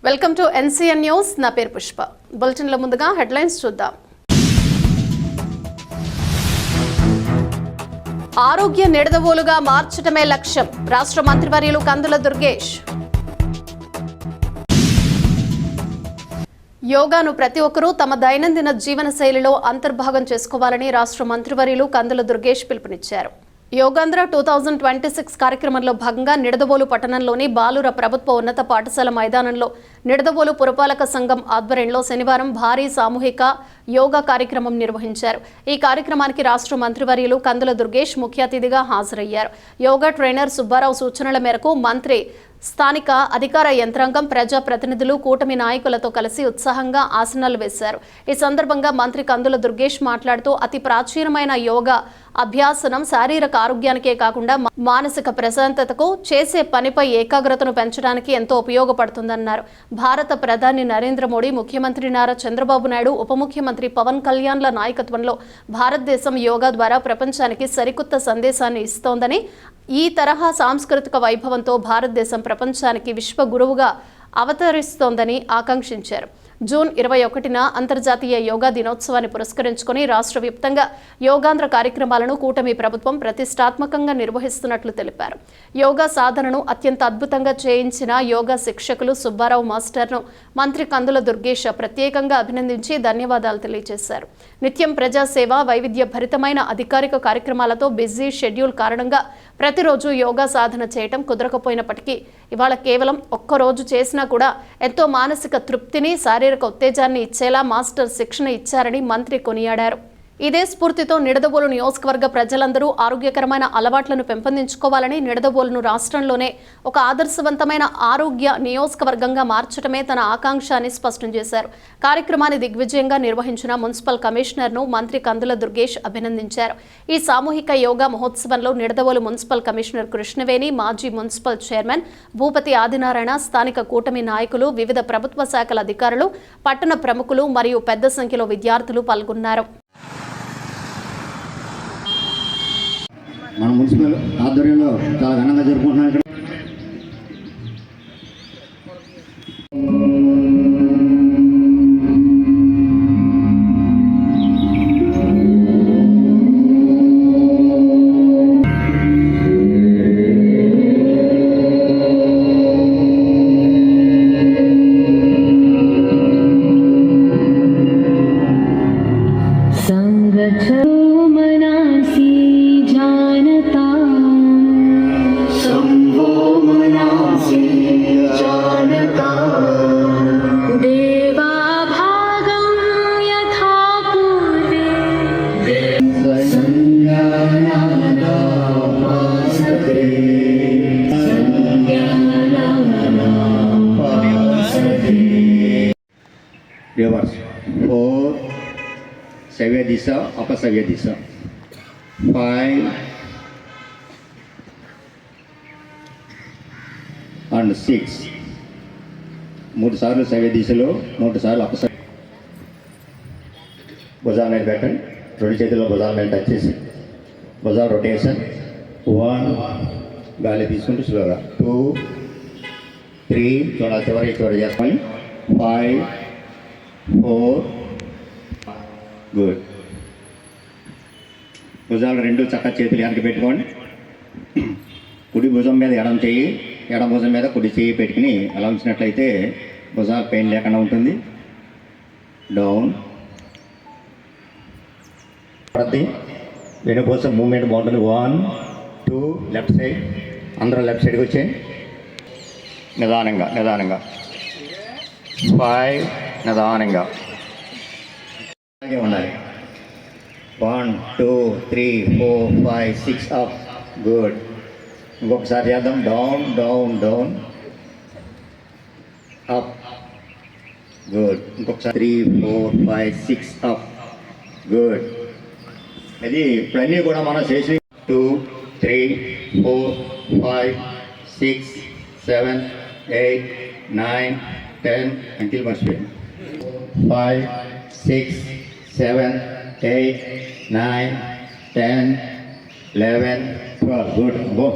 Welcome to NCN news. నా పేరు పుష్ప. బులెటిన్ల ముందుగా హెడ్లైన్స్ చూద్దాం. ఆరోగ్య నిడదవోలుగా మార్చడమే లక్ష్యం, రాష్ట్ర మంత్రివర్యులు కందుల దుర్గేష్. యోగాను ప్రతి ఒక్కరూ తమ దైనందిన జీవన శైలిలో అంతర్భాగం చేసుకోవాలని రాష్ట్ర మంత్రివర్యులు కందుల దుర్గేష్ పిలుపునిచ్చారు. యోగాంధ్ర 2026 కార్యక్రమంలో భాగంగా నిడదవోలు పట్టణంలోని బాలుర ప్రభుత్వ ఉన్నత పాఠశాల మైదానంలో నిడదవోలు పురపాలక సంఘం ఆధ్వర్యంలో శనివారం భారీ సామూహిక యోగా కార్యక్రమం నిర్వహించారు. ఈ కార్యక్రమానికి రాష్ట్ర మంత్రివర్యులు కందుల దుర్గేష్ ముఖ్య అతిథిగా హాజరయ్యారు. యోగా ట్రైనర్ సుబ్బారావు సూచనల మేరకు మంత్రి, స్థానిక అధికార యంత్రాంగం, ప్రజా ప్రతినిధులు, కూటమి నాయకులతో కలిసి ఉత్సాహంగా ఆసనాలు వేశారు. ఈ సందర్భంగా మంత్రి కందుల దుర్గేష్ మాట్లాడుతూ అతి ప్రాచీనమైన యోగా అభ్యాసనం శారీరక ఆరోగ్యానికే కాకుండా మానసిక ప్రశాంతతకు, చేసే పనిపై ఏకాగ్రతను పెంచడానికి ఎంతో ఉపయోగపడుతుందన్నారు. భారత ప్రధాని నరేంద్ర మోడీ, ముఖ్యమంత్రి నారా చంద్రబాబు నాయుడు, ఉప ముఖ్యమంత్రి పవన్ కళ్యాణ్ల నాయకత్వంలో భారతదేశం యోగా ద్వారా ప్రపంచానికి సరికొత్త సందేశాన్ని ఇస్తోందని, ఈ తరహా సాంస్కృతిక వైభవంతో భారతదేశం ప్రపంచానికి విశ్వ గురువుగా అవతరిస్తోందని ఆకాంక్షించారు. జూన్ 21న అంతర్జాతీయ యోగా దినోత్సవాన్ని పురస్కరించుకుని రాష్ట్ర వ్యాప్తంగా యోగాంధ్ర కార్యక్రమాలను కూటమి ప్రభుత్వం ప్రతిష్టాత్మకంగా నిర్వహిస్తున్నట్లు తెలిపారు. యోగా సాధనను అత్యంత అద్భుతంగా చేయించిన యోగా శిక్షకులు సుబ్బారావు మాస్టర్ను మంత్రి కందుల దుర్గేష్ ప్రత్యేకంగా అభినందించి ధన్యవాదాలు తెలియజేశారు. నిత్యం ప్రజాసేవ, వైవిధ్య భరితమైన అధికారిక కార్యక్రమాలతో బిజీ షెడ్యూల్ కారణంగా ప్రతిరోజు యోగా సాధన చేయటం కుదరకపోయినప్పటికీ ఇవాళ కేవలం ఒక్కరోజు చేసినా కూడా ఎంతో మానసిక తృప్తిని, శారీరక ఉత్తేజాన్ని ఇచ్చేలా మాస్టర్ శిక్షణ ఇచ్చారని మంత్రి కొనియాడారు. ఇదే స్ఫూర్తితో నిడదవోలు నియోజకవర్గ ప్రజలందరూ ఆరోగ్యకరమైన అలవాట్లను పెంపొందించుకోవాలని, నిడదవోలును రాష్ట్రంలోనే ఒక ఆదర్శవంతమైన ఆరోగ్య నియోజకవర్గంగా మార్చడమే తన ఆకాంక్ష అని స్పష్టం చేశారు. కార్యక్రమాన్ని దిగ్విజయంగా నిర్వహించిన మున్సిపల్ కమిషనర్ను మంత్రి కందుల దుర్గేష్ అభినందించారు. ఈ సామూహిక యోగా మహోత్సవంలో నిడదవోలు మున్సిపల్ కమిషనర్ కృష్ణవేణి, మాజీ మున్సిపల్ చైర్మన్ భూపతి ఆదినారాయణ, స్థానిక కూటమి నాయకులు, వివిధ ప్రభుత్వ శాఖల అధికారులు, పట్టణ ప్రముఖులు మరియు పెద్ద సంఖ్యలో విద్యార్థులు పాల్గొన్నారు. మన మున్సిపల్ ఆధ్వర్యంలో చాలా ఘనంగా జరుపుకుంటున్నాం. ఇక్కడ reverse 4 savya disha apasavya disha 5 and 6 మూడు సార్లు సవ్య దిశలో, మూడు సార్లు అపసవ్య. భుజాల మీద పెట్టండి, రెండు చేతుల్లో భుజాల మీద టచ్ చేసి భుజాల రొటేషన్. 1 గాలి తీసుకుంటూ స్లోగా, 2 3 చివరి చేసుకోవాలి, 5 4 గుడ్. భుజాలు రెండు చక్క చేతులు వెనక్కి పెట్టుకోండి. కుడి భుజం మీద ఎడమ చెయ్యి, ఎడమ భుజం మీద కుడి చెయ్యి పెట్టుకుని అలా ఉంచినట్లయితే భుజాలు పెయిన్ లేకుండా ఉంటుంది. డౌన్. వెనుకోసం మూమెంట్ బాగుంటుంది. 1 2 లెఫ్ట్ సైడ్, అందరూ లెఫ్ట్ సైడ్కి వచ్చేయండి. నిదానంగా నిదానంగా. 5 నిదానంగా అలాగే ఉండాలి. 1 2 3 4 5 6 అప్. గుడ్. ఇంకొకసారి చేద్దాం. Down down down up. Good. ఇంకొకసారి 3 4 5 6 అప్. గుడ్. ఇది ఇప్పుడన్నీ కూడా మనం చేసి 2 3 4 5 6 7 8 9 10 until మర్చిపోయింది. 5 6 7 8 9 10 11 12. గుడ్. గో.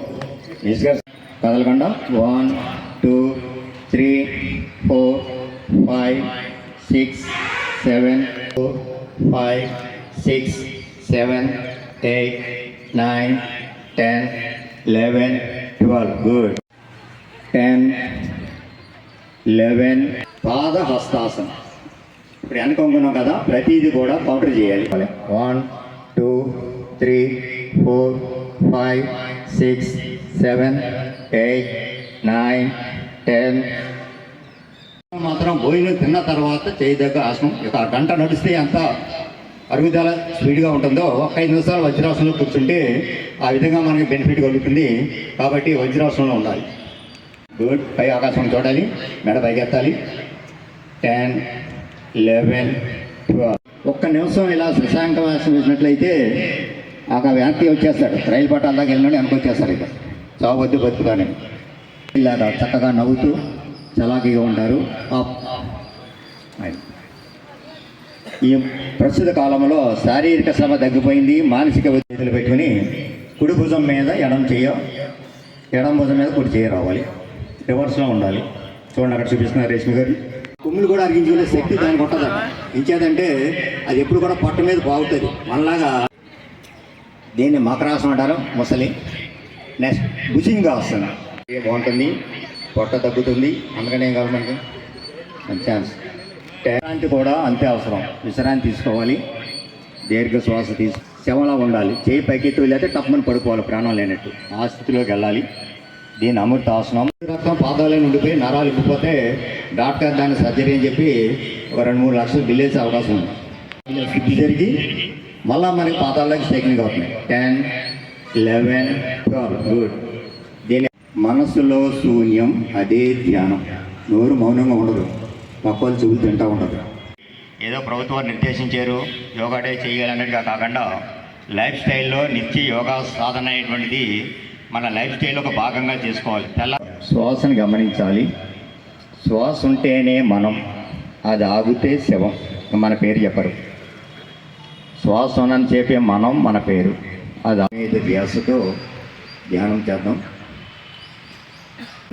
కదలకుండా. 1 2 3, 4, 5, 6, 7, 4, 5, 6, 7, 8, 9, 10, 11, 12. Good. 10, 11. పాద హస్తాసనం. ఇప్పుడు అనుకుంటున్నాం కదా, ప్రతిదీ కూడా కౌంటర్ చేయాలి. 1, 2, 3, 4, 5, 6, 7, 8, 9, 10. మాత్రం భోజనం తిన్న తర్వాత చేయదగ్గ ఆసనం. ఇక గంట నడిస్తే ఎంత అరుగుదల స్పీడ్గా ఉంటుందో, ఒక 5 నిమిషాలు వజ్రాసనంలో కూర్చుంటే ఆ విధంగా మనకి బెనిఫిట్ కలుగుతుంది. కాబట్టి వజ్రాసనంలో ఉండాలి. గుడ్. పై ఆకాశం చూడాలి, మెడ పైకెత్తాలి. 10, 11, 12. ఒక్క నిమిషం ఇలా శశాంకవాసం వేసినట్లయితే ఆ వ్యక్తి వచ్చేస్తాడు. రైలు పట్టాల దాకా వెళ్ళినట్టు వెనకొచ్చేస్తాడు. ఇక చావద్దు బతుకుతానే ఇలాగా చక్కగా నవ్వుతూ చలాకీగా ఉంటారు. ఈ ప్రస్తుత కాలంలో శారీరక శ్రమ తగ్గిపోయింది. మానసిక ఒత్తిడిలు పెట్టుకుని కుడి భుజం మీద ఎడం భుజం మీద కుడి చేయ రావాలి. రివర్స్లో ఉండాలి. చూడండి, అక్కడ చూపిస్తున్నారు రేష్మి గారు. కొమ్ములు కూడా అరిగించుకునే శక్తి దానికి ఉంటుందట. ఇచ్చేదంటే అది ఎప్పుడు కూడా పొట్ట మీద బాగుతుంది. మనలాగా దీన్ని మకరాసనం అంటారు, ముసలి. నెక్స్ట్ భుజంగాసనం. బాగుంటుంది, పొట్ట తగ్గుతుంది. అందుకని ఏం కావాలి మనకి ఛాన్స్. విశ్రాంతి కూడా అంతే అవసరం. విశ్రాంతి తీసుకోవాలి, దీర్ఘ శ్వాస శవంలా ఉండాలి. చేయి పైకెత్తి వెళ్ళైతే తప్పమని పడుకోవాలి, ప్రాణం లేనట్టు. ఆ స్థితిలోకి వెళ్ళాలి. దీని అమృత ఆసనం. రక్తం పాదాలే ఉండిపోయి నరాలు ఇప్పిపోతే డాక్టర్ దాన్ని సర్జరీ అని చెప్పి ఒక 2-3 లక్షలు బిల్ వేసే అవకాశం ఉంది. శుద్ధి జరిగి మళ్ళీ మనకి పాదాలకి టెక్నిక్ అవుతుంది. 10, 11, 12. గుడ్. దీని మనస్సులో శూన్యం, అదే ధ్యానం. నోరు మౌనంగా ఉండదు, పక్కలు చెవులు తింటూ ఉండదు. ఏదో ప్రభుత్వం నిర్దేశించారు యోగా డే చేయాలన్నట్టుగా కాకుండా లైఫ్ స్టైల్లో నిత్య యోగా సాధన అనేటువంటిది మన లైఫ్ స్టైల్లో ఒక భాగంగా చేసుకోవాలి. శ్వాసను గమనించాలి. శ్వాస ఉంటేనే మనం, అది ఆగితే శవం. మన పేరు చెప్పరు. శ్వాస ఉన్నని చెప్పే మనం మన పేరు. అది ఆగే ధ్యాసతో ధ్యానం చేద్దాం,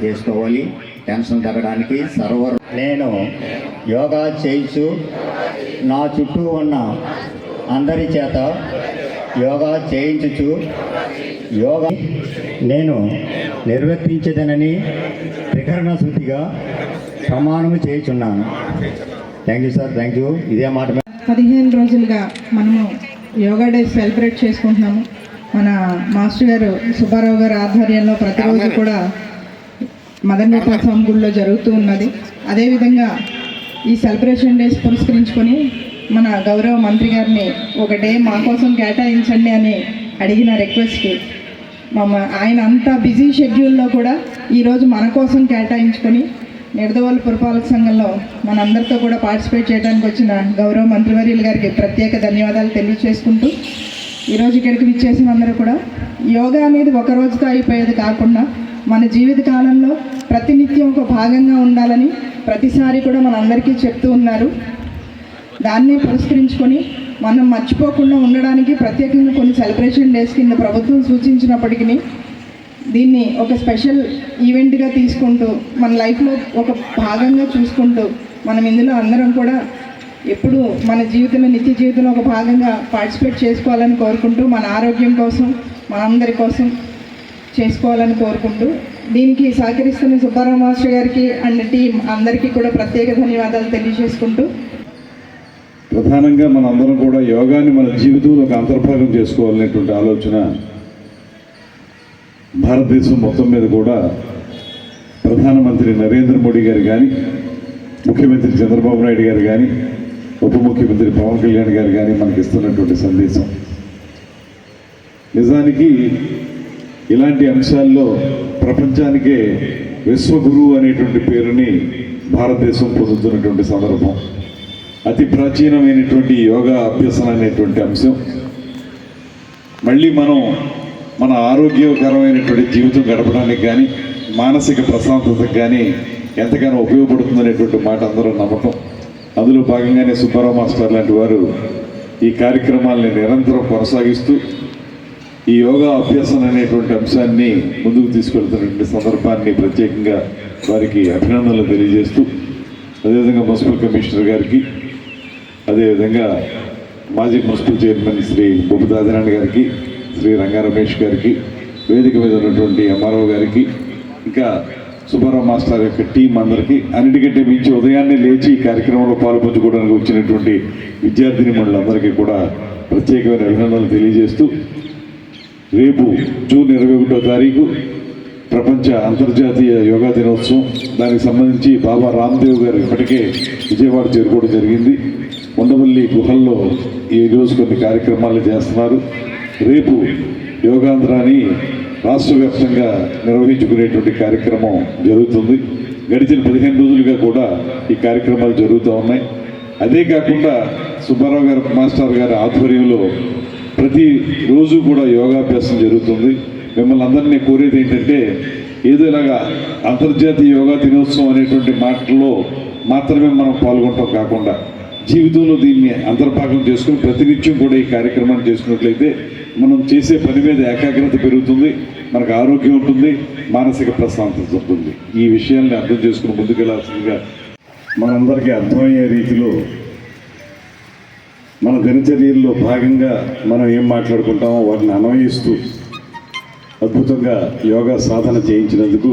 చేసుకోవాలి. టెన్షన్ తగ్గడానికి సర్వర్. నేను యోగా చేయించు నా చుట్టూ ఉన్న అందరి చేత యోగా చేయించుచు యోగా నేను నిర్వర్తించదనని త్రికరణ శృతిగా ప్రమాణము చేయుచున్నాను. Thank you sir, thank you. ఇదే మాట. 15 రోజులుగా మనము యోగా డే సెలబ్రేట్ చేసుకుంటున్నాము. మన మాస్టర్ గారు సుబ్బారావు గారు ఆధ్వర్యంలో ప్రతిరోజు కూడా మదన్ గోపాల్ స్వామి గుడిలో జరుగుతూ ఉన్నది. అదేవిధంగా ఈ సెలబ్రేషన్ డేస్ పురస్కరించుకొని మన గౌరవ మంత్రి గారిని ఒక డే మా కోసం కేటాయించండి అని అడిగిన రిక్వెస్ట్కి ఆయన అంత బిజీ షెడ్యూల్లో కూడా ఈరోజు మన కోసం కేటాయించుకొని నిడదవోలు పురపాలక సంఘంలో మనందరితో కూడా పార్టిసిపేట్ చేయడానికి వచ్చిన గౌరవ మంత్రివర్యులు గారికి ప్రత్యేక ధన్యవాదాలు తెలియజేసుకుంటూ ఈరోజు ఇక్కడికి విచ్చేసిన అందరూ కూడా యోగా అనేది ఒక రోజుతో అయిపోయేది కాకుండా మన జీవిత కాలంలో ప్రతినిత్యం ఒక భాగంగా ఉండాలని ప్రతిసారి కూడా మనందరికీ చెప్తూ ఉన్నారు. దాన్నే పురస్కరించుకొని మనం మర్చిపోకుండా ఉండడానికి ప్రత్యేకంగా కొన్ని సెలబ్రేషన్ డేస్ కింద ప్రభుత్వం సూచించినప్పటికీ దీన్ని ఒక స్పెషల్ ఈవెంట్గా తీసుకుంటూ మన లైఫ్లో ఒక భాగంగా చూసుకుంటూ మనం ఇందులో అందరం కూడా ఎప్పుడు మన జీవితంలో నిత్య జీవితంలో ఒక భాగంగా పార్టిసిపేట్ చేసుకోవాలని కోరుకుంటూ మన ఆరోగ్యం కోసం మనందరి కోసం చేసుకోవాలని కోరుకుంటూ దీనికి సహకరిస్తున్న సుబ్బారావు మాస్టర్ గారికి అండ్ టీం అందరికీ కూడా ప్రత్యేక ధన్యవాదాలు తెలియజేసుకుంటూ ప్రధానంగా మన అందరం కూడా యోగాని మన జీవితంలో ఒక అంతర్భాగం చేసుకోవాలనేటువంటి ఆలోచన భారతదేశం మొత్తం మీద కూడా ప్రధానమంత్రి నరేంద్ర మోడీ గారు కానీ, ముఖ్యమంత్రి చంద్రబాబు నాయుడు గారు కానీ, ఉప ముఖ్యమంత్రి పవన్ కళ్యాణ్ గారు కానీ మనకి ఇస్తున్నటువంటి సందేశం. నిజానికి ఇలాంటి అంశాల్లో ప్రపంచానికే విశ్వగురువు అనేటువంటి పేరుని భారతదేశం పొందుతున్నటువంటి సందర్భం. అతి ప్రాచీనమైనటువంటి యోగా అభ్యసన అనేటువంటి అంశం మళ్ళీ మనం మన ఆరోగ్యకరమైనటువంటి జీవితం గడపడానికి కానీ, మానసిక ప్రశాంతతకు కానీ ఎంతగానో ఉపయోగపడుతుందనేటువంటి మాట అందరూ నమ్మకం. అందులో భాగంగానే సుబ్బారావు మాస్టర్ లాంటి వారు ఈ కార్యక్రమాలని నిరంతరం కొనసాగిస్తూ ఈ యోగా అభ్యాసం అనేటువంటి అంశాన్ని ముందుకు తీసుకెళ్తున్నటువంటి సందర్భాన్ని ప్రత్యేకంగా వారికి అభినందనలు తెలియజేస్తూ, అదేవిధంగా మున్సిపల్ కమిషనర్ గారికి, అదేవిధంగా మాజీ మున్సిపల్ చైర్మన్ శ్రీ బొబ్బు ఆదినారాయణ గారికి, శ్రీ రంగా రమేష్ గారికి, వేదిక మీద ఉన్నటువంటి ఎంఆర్ఓ గారికి, ఇంకా సుబ్బారావు మాస్టర్ యొక్క టీం అందరికీ, అన్నిటికంటే మించి ఉదయాన్నే లేచి ఈ కార్యక్రమంలో పాల్పంచుకోవడానికి వచ్చినటువంటి విద్యార్థిని మండలందరికీ కూడా ప్రత్యేకమైన అభినందనలు తెలియజేస్తూ, రేపు జూన్ 21వ తారీఖు ప్రపంచ అంతర్జాతీయ యోగా దినోత్సవం. దానికి సంబంధించి బాబా రామ్దేవ్ గారు ఇప్పటికే విజయవాడ చేరుకోవడం జరిగింది. ఉండవల్లి గుహల్లో ఈరోజు కొన్ని కార్యక్రమాలు చేస్తున్నారు. రేపు యోగాంధ్రాని రాష్ట్ర వ్యాప్తంగా నిర్వహించుకునేటువంటి కార్యక్రమం జరుగుతుంది. గడిచిన 15 రోజులుగా కూడా ఈ కార్యక్రమాలు జరుగుతూ ఉన్నాయి. అదే కాకుండా సుబ్బారావు గారు మాస్టర్ గారి ఆధ్వర్యంలో ప్రతిరోజు కూడా యోగాభ్యాసం జరుగుతుంది. మిమ్మల్ని అందరినీ కోరేది ఏంటంటే, ఏదో ఇలాగా అంతర్జాతీయ యోగా దినోత్సవం అనేటువంటి మాటల్లో మాత్రమే మనం పాల్గొనటం కాకుండా జీవితంలో దీన్ని అంతర్భాగం చేసుకుని ప్రతినిత్యం కూడా ఈ కార్యక్రమాన్ని చేసుకున్నట్లయితే మనం చేసే పని మీద ఏకాగ్రత పెరుగుతుంది, మనకు ఆరోగ్యం ఉంటుంది, మానసిక ప్రశాంతత ఉంటుంది. ఈ విషయాన్ని అర్థం చేసుకుని ముందుకెళ్లాల్సిందిగా మనందరికీ అర్థమయ్యే రీతిలో మన దినచర్యల్లో భాగంగా మనం ఏం మాట్లాడుకుంటామో వాటిని అన్వయిస్తూ అద్భుతంగా యోగా సాధన చేయించినందుకు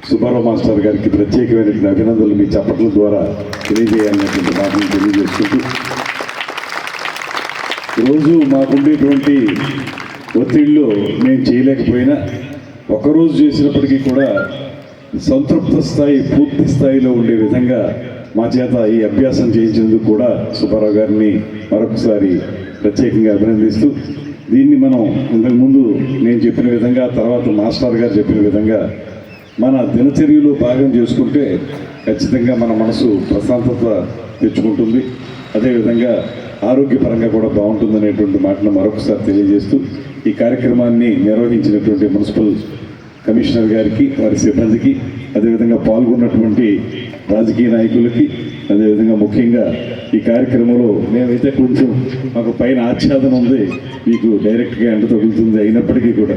సుబ్బారావు మాస్టర్ గారికి ప్రత్యేకమైనటువంటి అభినందనలు మీ చప్పట్ల ద్వారా తెలియజేయాలనేటువంటి మాటను తెలియజేసుకుంటూ, రోజు మాకుండేటువంటి ఒత్తిడిలో మేము చేయలేకపోయినా ఒకరోజు చేసినప్పటికీ కూడా సంతృప్త స్థాయి పూర్తి స్థాయిలో ఉండే విధంగా మా చేత ఈ అభ్యాసం చేయించినందుకు కూడా సుబ్బారావు గారిని మరొకసారి ప్రత్యేకంగా అభినందిస్తూ, దీన్ని మనం ఇంతకుముందు నేను చెప్పిన విధంగా, తర్వాత మాస్టర్ గారు చెప్పిన విధంగా మన దినచర్యలో భాగం చేసుకుంటే ఖచ్చితంగా మన మనసు ప్రశాంతత తెచ్చుకుంటుంది, అదేవిధంగా ఆరోగ్యపరంగా కూడా బాగుంటుందనేటువంటి మాటను మరొకసారి తెలియజేస్తూ, ఈ కార్యక్రమాన్ని నిర్వహించినటువంటి మున్సిపల్ కమిషనర్ గారికి, వారి సిబ్బందికి, అదేవిధంగా పాల్గొన్నటువంటి రాజకీయ నాయకులకి, అదేవిధంగా ముఖ్యంగా ఈ కార్యక్రమంలో మేమైతే కొంచెం మాకు పైన ఆచ్ఛాదన ఉంది, మీకు డైరెక్ట్గా ఎండ తగులుతుంది, అయినప్పటికీ కూడా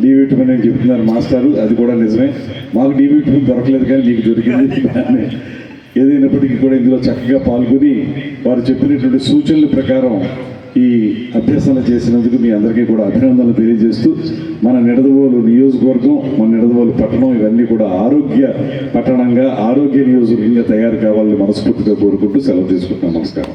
డి విటమిన్ అని చెప్తున్నారు మాస్టారు, అది కూడా నిజమే. మాకు డి విటమిన్ దొరకలేదు కానీ మీకు దొరికింది. ఏదైనప్పటికీ కూడా ఇందులో చక్కగా పాల్గొని వారు చెప్పినటువంటి సూచనల ప్రకారం ఈ అభ్యసన చేసినందుకు మీ అందరికీ కూడా అభినందనలు తెలియజేస్తూ, మన నిడదవోలు నియోజకవర్గం, మన నిడదవోలు పట్టణం ఇవన్నీ కూడా ఆరోగ్య పట్టణంగా, ఆరోగ్య నియోజకవర్గంగా తయారు కావాలని మనస్ఫూర్తిగా కోరుకుంటూ సెలవు తీసుకుంటున్నాను. నమస్కారం.